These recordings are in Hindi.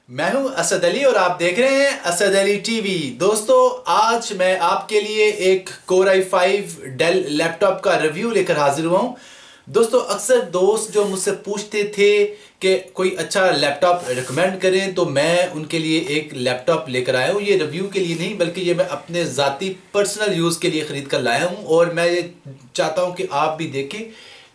मैं हूं असद अली और आप देख रहे हैं असद अली टीवी। दोस्तों, आज मैं आपके लिए एक Core i5 डेल लैपटॉप का रिव्यू लेकर हाजिर हुआ हूं। दोस्तों, अक्सर दोस्त जो मुझसे पूछते थे कि कोई अच्छा लैपटॉप रिकमेंड करें, तो मैं उनके लिए एक लैपटॉप लेकर आया हूं। ये रिव्यू के लिए नहीं, बल्कि ये मैं अपने ज़ाती पर्सनल यूज़ के लिए ख़रीद कर लाया हूं। और मैं ये चाहता हूं कि आप भी देखें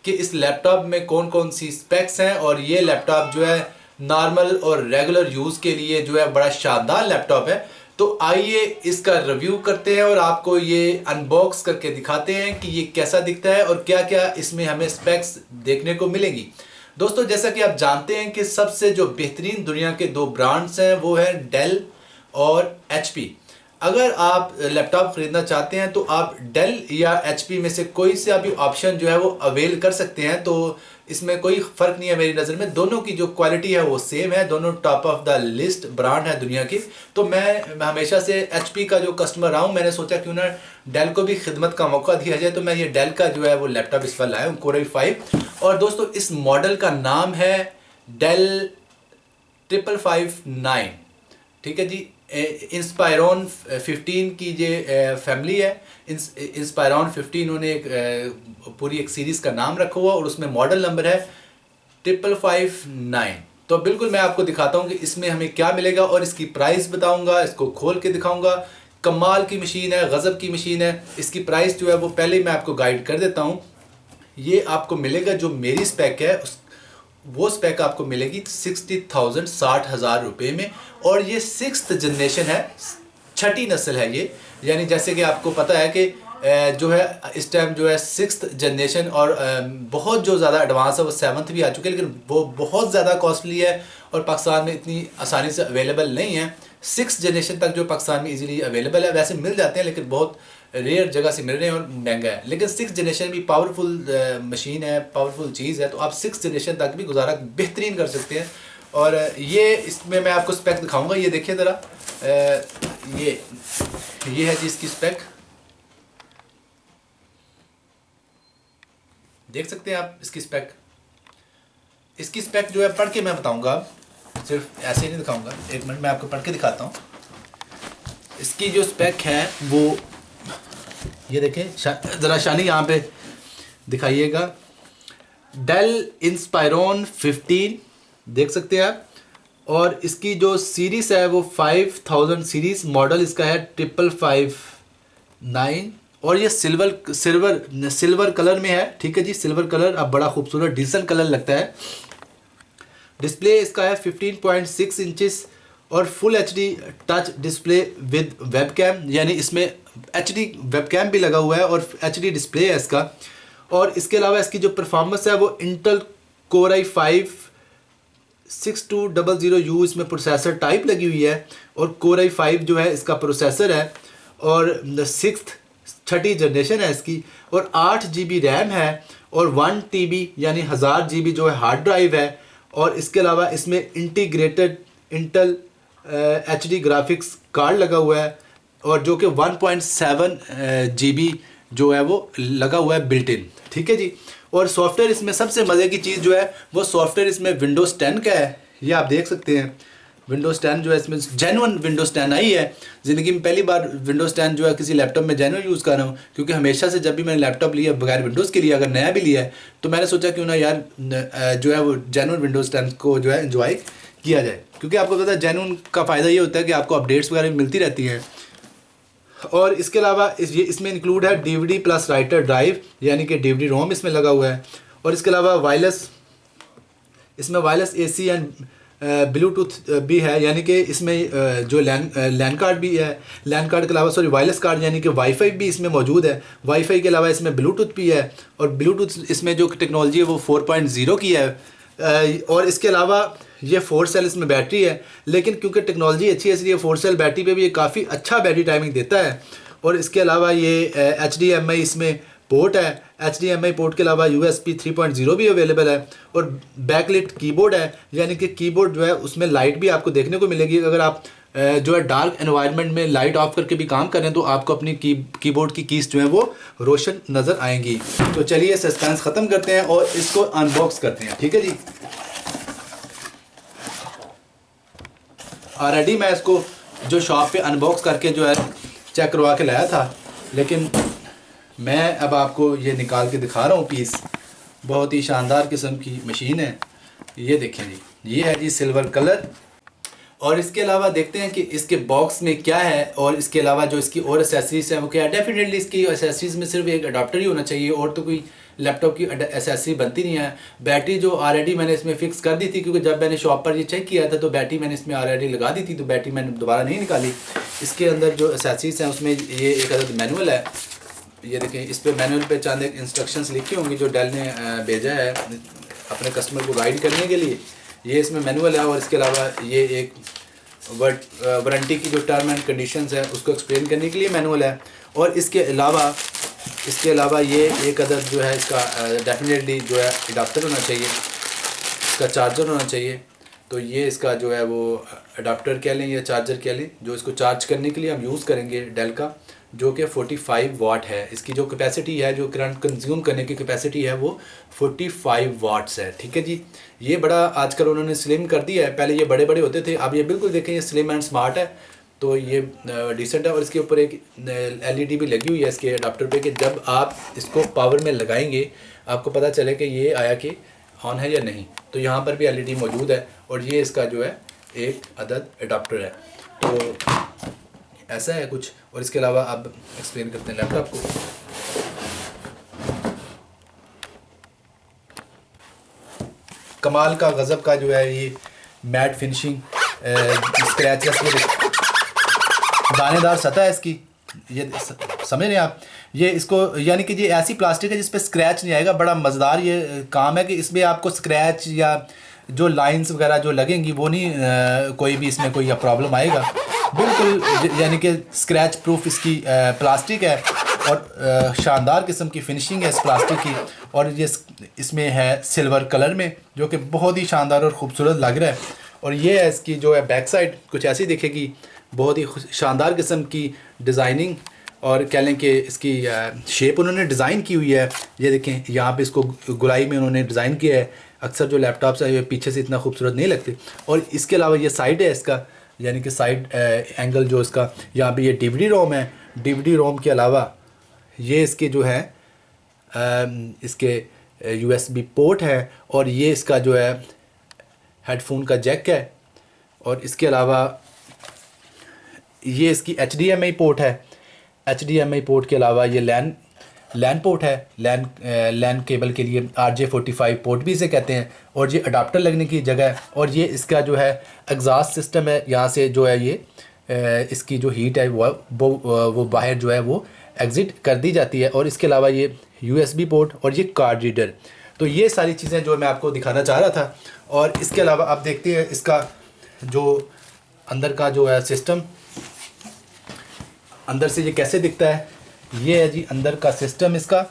कि इस लैपटॉप में कौन कौन सी स्पेक्स हैं। और ये लैपटॉप जो है नॉर्मल और रेगुलर यूज़ के लिए जो है बड़ा शानदार लैपटॉप है। तो आइए इसका रिव्यू करते हैं और आपको ये अनबॉक्स करके दिखाते हैं कि ये कैसा दिखता है और क्या क्या इसमें हमें स्पेक्स देखने को मिलेंगी। दोस्तों, जैसा कि आप जानते हैं कि सबसे जो बेहतरीन दुनिया के दो ब्रांड्स हैं वो है डेल और एचपी। अगर आप लैपटॉप ख़रीदना चाहते हैं तो आप डेल या एचपी में से कोई सा भी ऑप्शन जो है वो अवेल कर सकते हैं। तो इसमें कोई फ़र्क नहीं है मेरी नज़र में। दोनों की जो क्वालिटी है वो सेम है, दोनों top of the list brand है दुनिया की। तो मैं हमेशा से एचपी का जो कस्टमर रहा हूँ, मैंने सोचा क्यों ना डेल को भी खिदमत का मौका दिया जाए। तो मैं ये डेल का जो है वो लैपटॉप इस पर लाया हूँ, Core i5। और दोस्तों, इस मॉडल का नाम है डेल 5559। ठीक है जी। इंस्पायरॉन 15 की जो फैमिली है, इंस्पायरॉन 15 उन्होंने पूरी एक सीरीज़ का नाम रखा हुआ और उसमें मॉडल नंबर है 5559। तो बिल्कुल मैं आपको दिखाता हूँ कि इसमें हमें क्या मिलेगा और इसकी प्राइस बताऊँगा, इसको खोल के दिखाऊँगा। कमाल की मशीन है, गज़ब की मशीन है। इसकी प्राइस जो है वो पहले ही मैं आपको गाइड कर देता हूँ। ये आपको मिलेगा जो मेरी स्पेक है वो स्पेक आपको मिलेगी 60,000 60,000 रुपये में। और ये 6th जनरेशन है, छठी नस्ल है ये। यानी जैसे कि आपको पता है कि जो है इस टाइम जो है 6th जनरेशन और बहुत जो ज़्यादा एडवांस है वो 7th भी आ चुके हैं, लेकिन वो बहुत ज़्यादा कॉस्टली है और पाकिस्तान में इतनी आसानी से अवेलेबल नहीं है। 6th जनरेशन तक जो पाकिस्तान में इजीली अवेलेबल है, वैसे मिल जाते हैं लेकिन बहुत रेयर जगह से मिल रहे हैं और महंगा है। लेकिन 6th जनरेशन भी पावरफुल मशीन है, पावरफुल चीज़ है। तो आप 6th जनरेशन तक भी गुजारा बेहतरीन कर सकते हैं। और ये इसमें मैं आपको स्पेक दिखाऊंगा। ये देखिए ज़रा, ये है जी इसकी स्पेक। देख सकते हैं आप इसकी स्पेक। इसकी स्पेक जो है पढ़ के मैं बताऊंगा, सिर्फ ऐसे ही नहीं दिखाऊंगा। एक मिनट मैं आपको पढ़ के दिखाता हूँ। इसकी जो स्पेक है वो ये देखें, ज़रा शानी यहाँ पे दिखाइएगा। डेल इंस्पायरॉन 15 देख सकते हैं आप। और इसकी जो सीरीज़ है वो 5000 सीरीज़। मॉडल इसका है 5559 और ये सिल्वर कलर में है। ठीक है जी, सिल्वर कलर। अब बड़ा खूबसूरत डिसेंट कलर लगता है। डिस्प्ले इसका है 15.6 इंचेस और full HD touch display with webcam, यानी इसमें एचडी वेबकैम भी लगा हुआ है और एचडी डिस्प्ले है इसका। और इसके अलावा इसकी जो परफॉर्मेंस है वो इंटेल Core i5 6200U इसमें प्रोसेसर टाइप लगी हुई है। और Core i5 जो है इसका प्रोसेसर है और 6th छठी जनरेशन है इसकी। और 8 GB रैम है और 1 TB यानी 1000 GB जो है हार्ड ड्राइव है। और इसके अलावा इसमें integrated Intel HD graphics card लगा हुआ है और जो कि 1.7 GB जो है वो लगा हुआ है बिल्ट इन। ठीक है जी। और सॉफ्टवेयर इसमें सबसे मज़े की चीज़ जो है वो सॉफ्टवेयर इसमें विंडोज़ 10 का है। ये आप देख सकते हैं विंडोज़ 10 जो है इसमें जेन्युइन विंडोज़ 10 आई है। ज़िंदगी में पहली बार विंडोज़ 10 जो है किसी लैपटॉप में जेन्युइन यूज़ कर रहा हूँ, क्योंकि हमेशा से जब भी मैंने लैपटॉप लिया बगैर विंडोज़ के लिए, अगर नया भी लिया है तो मैंने सोचा क्यों ना यार जो है वो जेन्युइन विंडोज़ 10 को जो है एंजॉय किया जाए। क्योंकि आपको पता है जेन्युइन का फ़ायदा ये होता है कि आपको अपडेट्स वगैरह मिलती रहती हैं। और इसके अलावा इसमें इंक्लूड है DVD प्लस राइटर ड्राइव, यानी कि DVD रोम इसमें लगा हुआ है। और इसके अलावा इसमें वायरलेस AC एंड ब्लूटूथ भी है, यानी कि इसमें जो लैन कार्ड भी है। लैन कार्ड के अलावा वायरलेस कार्ड यानी कि वाईफाई भी इसमें मौजूद है। वाईफाई के अलावा इसमें ब्लूटूथ भी है और ब्लूटूथ इसमें जो टेक्नोलॉजी है वो 4.0 की है। और इसके अलावा ये 4 सेल इसमें बैटरी है, लेकिन क्योंकि टेक्नोलॉजी अच्छी है इसलिए 4 सेल बैटरी पे भी ये काफ़ी अच्छा बैटरी टाइमिंग देता है। और इसके अलावा ये HDMI इसमें पोर्ट है। HDMI पोर्ट के अलावा USB 3.0 भी अवेलेबल है। और बैकलिट कीबोर्ड है, यानी कि कीबोर्ड जो है उसमें लाइट भी आपको देखने को मिलेगी। अगर आप जो है डार्क एनवायरनमेंट में लाइट ऑफ करके भी काम करें तो आपको अपनी कीबोर्ड की कीज जो है वो रोशन नज़र आएंगी। तो चलिए सस्पेंस ख़त्म करते हैं और इसको अनबॉक्स करते हैं। ठीक है जी। ऑलरेडी मैं इसको जो शॉप पे अनबॉक्स करके जो है चेक करवा के लाया था, लेकिन मैं अब आपको ये निकाल के दिखा रहा हूँ पीस। बहुत ही शानदार किस्म की मशीन है। ये देखें जी, ये है जी सिल्वर कलर। और इसके अलावा देखते हैं कि इसके बॉक्स में क्या है, और इसके अलावा जो इसकी और एसेसरीज है वो क्या है। डेफिनेटली इसकी एसेसरीज में सिर्फ एक अडाप्टर ही होना चाहिए, और तो कोई लैपटॉप की एसेसरी बनती नहीं है। बैटरी जो ऑलरेडी मैंने इसमें फ़िक्स कर दी थी, क्योंकि जब मैंने शॉप पर ये चेक किया था तो बैटरी मैंने इसमें ऑलरेडी लगा दी थी, तो बैटरी मैंने दोबारा नहीं निकाली। इसके अंदर जो एसेसरीज हैं उसमें ये एक अदद मैनुअल है। ये देखें, इस पर मैनुअल पे चंद एक इंस्ट्रक्शंस लिखी होंगी जो डेल ने भेजा है अपने कस्टमर को गाइड करने के लिए। ये इसमें मैनुअल है, और इसके अलावा ये एक वारंटी की जो टर्म एंड कंडीशंस है उसको एक्सप्लेन करने के लिए मैनुअल है। और इसके अलावा ये एक अदद जो है इसका डेफिनेटली जो है अडाप्टर होना चाहिए, इसका चार्जर होना चाहिए। तो ये इसका जो है वो अडाप्टर कह लें या चार्जर कह लें, जो इसको चार्ज करने के लिए हम यूज़ करेंगे डेल का, जो कि 45 वाट है। इसकी जो कैपेसिटी है, जो करंट कंज्यूम करने की कैपेसिटी है वो 45 वाट्स है। ठीक है जी। ये बड़ा आजकल उन्होंने स्लिम कर दिया है, पहले ये बड़े बड़े होते थे, अब ये बिल्कुल देखें ये स्लिम एंड स्मार्ट है। तो ये डिसेंट है। और इसके ऊपर एक LED भी लगी हुई है इसके अडाप्टर पे, कि जब आप इसको पावर में लगाएंगे आपको पता चले कि ये आया कि ऑन है या नहीं। तो यहाँ पर भी LED मौजूद है, और ये इसका जो है एक अदद अडाप्टर है। तो ऐसा है कुछ। और इसके अलावा अब एक्सप्लेन करते हैं लैपटॉप को। कमाल का गज़ब का जो है ये मैट फिनिशिंग, स्क्रैचलेस, दानेदार सतह है इसकी। ये समझ रहे हैं आप, ये इसको यानी कि ये ऐसी प्लास्टिक है जिस पे स्क्रैच नहीं आएगा। बड़ा मज़ेदार ये काम है कि इसमें आपको स्क्रैच या जो लाइंस वगैरह जो लगेंगी वो नहीं, कोई भी इसमें कोई प्रॉब्लम आएगा। बिल्कुल यानी कि स्क्रैच प्रूफ इसकी प्लास्टिक है, और शानदार किस्म की फिनिशिंग है इस प्लास्टिक की। और ये इसमें है सिल्वर कलर में, जो कि बहुत ही शानदार और ख़ूबसूरत लग रहा है। और ये है इसकी जो है बैक साइड, कुछ ऐसी दिखेगी, बहुत ही शानदार किस्म की डिज़ाइनिंग, और कह लें कि इसकी शेप उन्होंने डिज़ाइन की हुई है। ये देखें, यहाँ पे इसको गुलाई में उन्होंने डिज़ाइन किया है। अक्सर जो लैपटॉप्स है ये पीछे से इतना खूबसूरत नहीं लगते। और इसके अलावा ये साइड है इसका, यानी कि साइड एंगल जो इसका, यहाँ पे ये DVD रोम है। DVD रोम के अलावा ये इसके जो है इसके USB पोर्ट है, और ये इसका जो है हेडफोन का जैक है। और इसके अलावा ये इसकी HDMI पोर्ट है। HDMI पोर्ट के अलावा ये लैन पोर्ट है, लैन केबल के लिए RJ45 पोर्ट भी इसे कहते हैं। और ये अडाप्टर लगने की जगह है। और ये इसका जो है एग्जॉस्ट सिस्टम है, यहाँ से जो है ये इसकी जो हीट है वो बाहर जो है वो एग्ज़िट कर दी जाती है। और इसके अलावा ये USB पोर्ट और ये कार्ड रीडर। तो ये सारी चीज़ें जो मैं आपको दिखाना चाह रहा था। और इसके अलावा आप देखते हैं इसका जो अंदर का जो है सिस्टम, अंदर से ये कैसे दिखता है। ये है जी अंदर का सिस्टम इसका,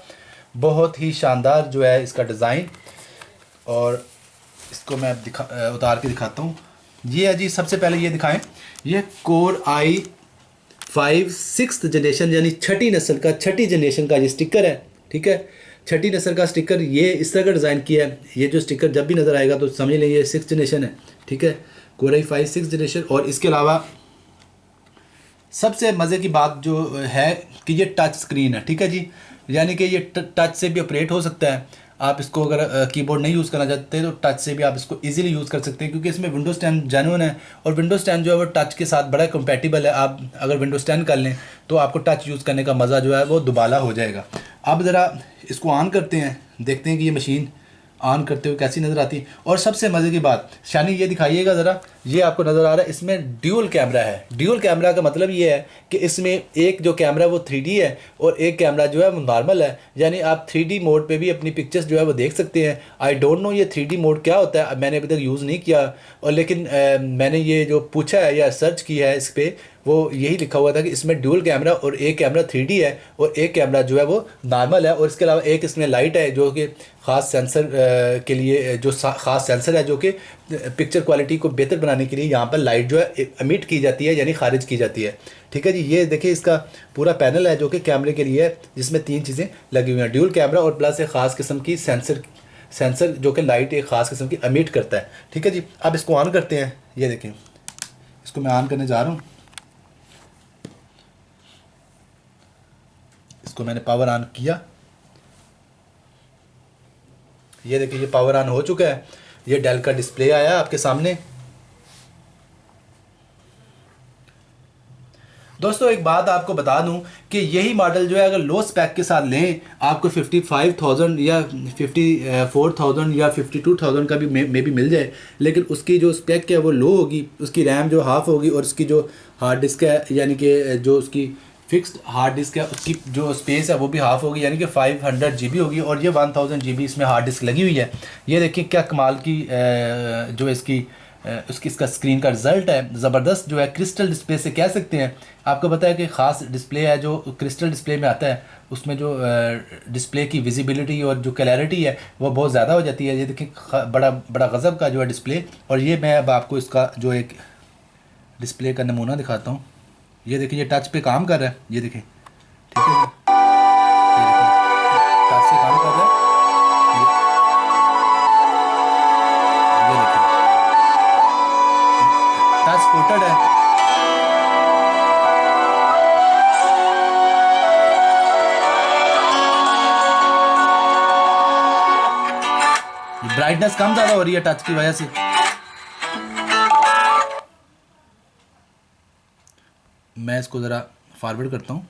बहुत ही शानदार जो है इसका डिज़ाइन। और इसको मैं उतार के दिखाता हूँ। ये है जी, सबसे पहले ये दिखाएं, ये Core i5 6th जनरेशन यानी छठी जनरेशन का ये स्टिकर है। ठीक है, छठी नस्ल का स्टिकर ये इस तरह का डिज़ाइन किया है। ये जो स्टिकर जब भी नज़र आएगा तो समझ लें ये 6th जनरेशन है। ठीक है, Core i5 6th जनरेशन। और इसके अलावा सबसे मज़े की बात जो है कि ये टच स्क्रीन है। ठीक है जी, यानी कि ये टच से भी ऑपरेट हो सकता है। आप इसको अगर कीबोर्ड नहीं यूज़ करना चाहते तो टच से भी आप इसको इजीली यूज़ कर सकते हैं, क्योंकि इसमें विंडोज़ 10 जेन्युइन है। और विंडोज़ 10 जो है वो टच के साथ बड़ा कंपैटिबल है। आप अगर विंडोज़ 10 कर लें तो आपको टच यूज़ करने का मज़ा जो है वो दुबाला हो जाएगा। अब ज़रा इसको ऑन करते हैं, देखते हैं कि ये मशीन ऑन करते हुए कैसी नज़र आती है। और सबसे मज़े की बात, शानी ये दिखाइएगा ज़रा, ये आपको नज़र आ रहा है, इसमें ड्यूल कैमरा है। ड्यूल कैमरा का मतलब ये है कि इसमें एक जो कैमरा वो 3D है और एक कैमरा जो है वो नॉर्मल है, यानी आप 3D मोड पे भी अपनी पिक्चर्स जो है वो देख सकते हैं। आई डोंट नो ये 3D मोड क्या होता है, मैंने अभी तक यूज़ नहीं किया। और लेकिन मैंने ये जो पूछा है या सर्च किया है इस पर, वो यही लिखा हुआ था कि इसमें ड्यूल कैमरा और एक कैमरा 3D है और एक कैमरा जो है वो नॉर्मल है। और इसके अलावा एक इसमें लाइट है जो कि ख़ास सेंसर के लिए, जो ख़ास सेंसर है जो कि पिक्चर क्वालिटी को बेहतर बनाने के लिए यहाँ पर लाइट जो है एमिट की जाती है, यानी खारिज की जाती है। ठीक है जी, ये देखिए इसका पूरा पैनल है जो कि कैमरे के लिए है, जिसमें 3 चीज़ें लगी हुई हैं, ड्यूल कैमरा और प्लस एक ख़ास किस्म की सेंसर जो कि लाइट एक ख़ास किस्म की एमिट करता है। ठीक है जी, अब इसको ऑन करते हैं। ये देखें, इसको मैं ऑन करने जा रहा हूँ। इसको मैंने पावर ऑन किया, ये देखिए ये पावर ऑन हो चुका है। ये डेल का डिस्प्ले आया आपके सामने। दोस्तों एक बात आपको बता दूं कि यही मॉडल जो है अगर लो स्पेक के साथ लें आपको 55,000 या 54,000 या 52,000 का भी मे भी मिल जाए, लेकिन उसकी जो स्पेक है वो लो होगी, उसकी रैम जो हाफ होगी और उसकी जो हार्ड डिस्क है यानी कि जो उसकी फिक्स्ड हार्ड डिस्क है उसकी जो स्पेस है वो भी हाफ होगी, यानी कि 500 GB होगी और ये 1000 GB इसमें हार्ड डिस्क लगी हुई है। ये देखिए क्या कमाल की जो इसकी इसका स्क्रीन का रिज़ल्ट है, ज़बरदस्त जो है क्रिस्टल डिस्प्ले से कह सकते हैं। आपको पता है कि ख़ास डिस्प्ले है जो क्रिस्टल डिस्प्ले में आता है, उसमें जो डिस्प्ले की विजिबिलिटी और जो क्लैरिटी है वो बहुत ज़्यादा हो जाती है। ये देखिए बड़ा बड़ा गज़ब का जो है डिस्प्ले। और ये मैं अब आपको इसका जो एक डिस्प्ले का नमूना दिखाता हूँ। ये देखिए ये टच पे काम कर रहा है, ये देखिए, ठीक है, ये देखिए टच से काम कर रहा है। ये देखिए टच सपोर्टेड है। ब्राइटनेस कम ज़्यादा हो रही है टच की वजह से। मैं इसको ज़रा फॉरवर्ड करता हूँ।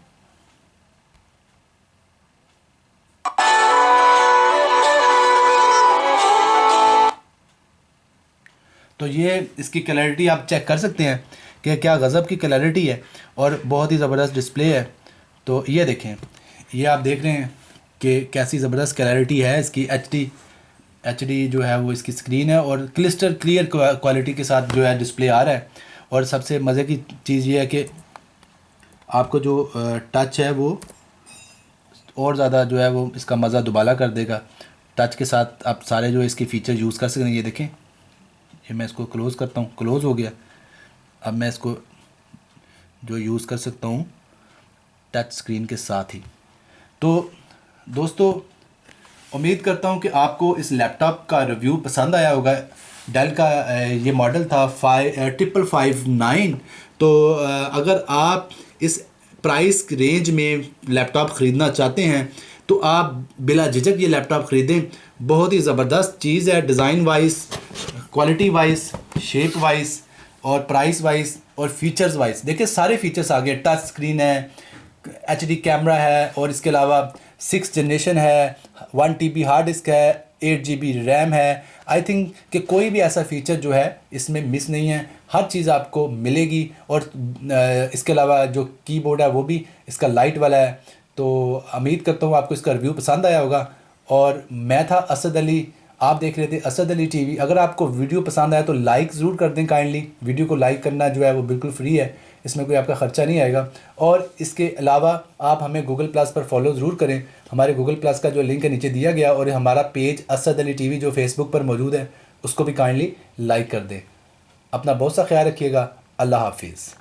तो ये इसकी क्लैरिटी आप चेक कर सकते हैं कि क्या गज़ब की क्लैरिटी है और बहुत ही ज़बरदस्त डिस्प्ले है। तो ये देखें, ये आप देख रहे हैं कि कैसी ज़बरदस्त क्लैरिटी है इसकी। एचडी जो है वो इसकी स्क्रीन है और क्लिस्टर क्लियर क्वालिटी के साथ जो है डिस्प्ले आ रहा है। और सबसे मज़े की चीज़ ये है कि आपको जो टच है वो और ज़्यादा जो है वो इसका मज़ा दुबाला कर देगा। टच के साथ आप सारे जो इसके फ़ीचर यूज़ कर सकते हैं। ये देखें, ये मैं इसको क्लोज़ करता हूँ, क्लोज़ हो गया। अब मैं इसको जो यूज़ कर सकता हूँ टच स्क्रीन के साथ ही। तो दोस्तों उम्मीद करता हूँ कि आपको इस लैपटॉप का रिव्यू पसंद आया होगा। डेल का ये मॉडल था 5559। तो अगर आप इस प्राइस रेंज में लैपटॉप ख़रीदना चाहते हैं तो आप बिला झिझक ये लैपटॉप ख़रीदें। बहुत ही ज़बरदस्त चीज़ है, design wise, quality wise, shape wise और प्राइस वाइज और फीचर्स वाइज। देखिए सारे फीचर्स आ गए, टच स्क्रीन है, एचडी कैमरा है और इसके अलावा 6th जनरेशन है, 1 TB हार्ड डिस्क है, 8 GB रैम है। आई थिंक कि कोई भी ऐसा फीचर जो है इसमें मिस नहीं है, हर चीज़ आपको मिलेगी। और इसके अलावा जो कीबोर्ड है वो भी इसका लाइट वाला है। तो उम्मीद करता हूँ आपको इसका रिव्यू पसंद आया होगा। और मैं था असद अली, आप देख रहे थे असद अली टीवी। अगर आपको वीडियो पसंद आया तो लाइक ज़रूर कर दें काइंडली। वीडियो को लाइक करना जो है वो बिल्कुल फ्री है, इसमें कोई आपका ख़र्चा नहीं आएगा। और इसके अलावा आप हमें गूगल प्लस पर फॉलो ज़रूर करें। हमारे गूगल प्लस का जो लिंक है नीचे दिया गया, और हमारा पेज असद अली टीवी जो फेसबुक पर मौजूद है उसको भी काइंडली लाइक कर दें। अपना बहुत सा ख्याल रखिएगा। अल्लाह हाफिज़।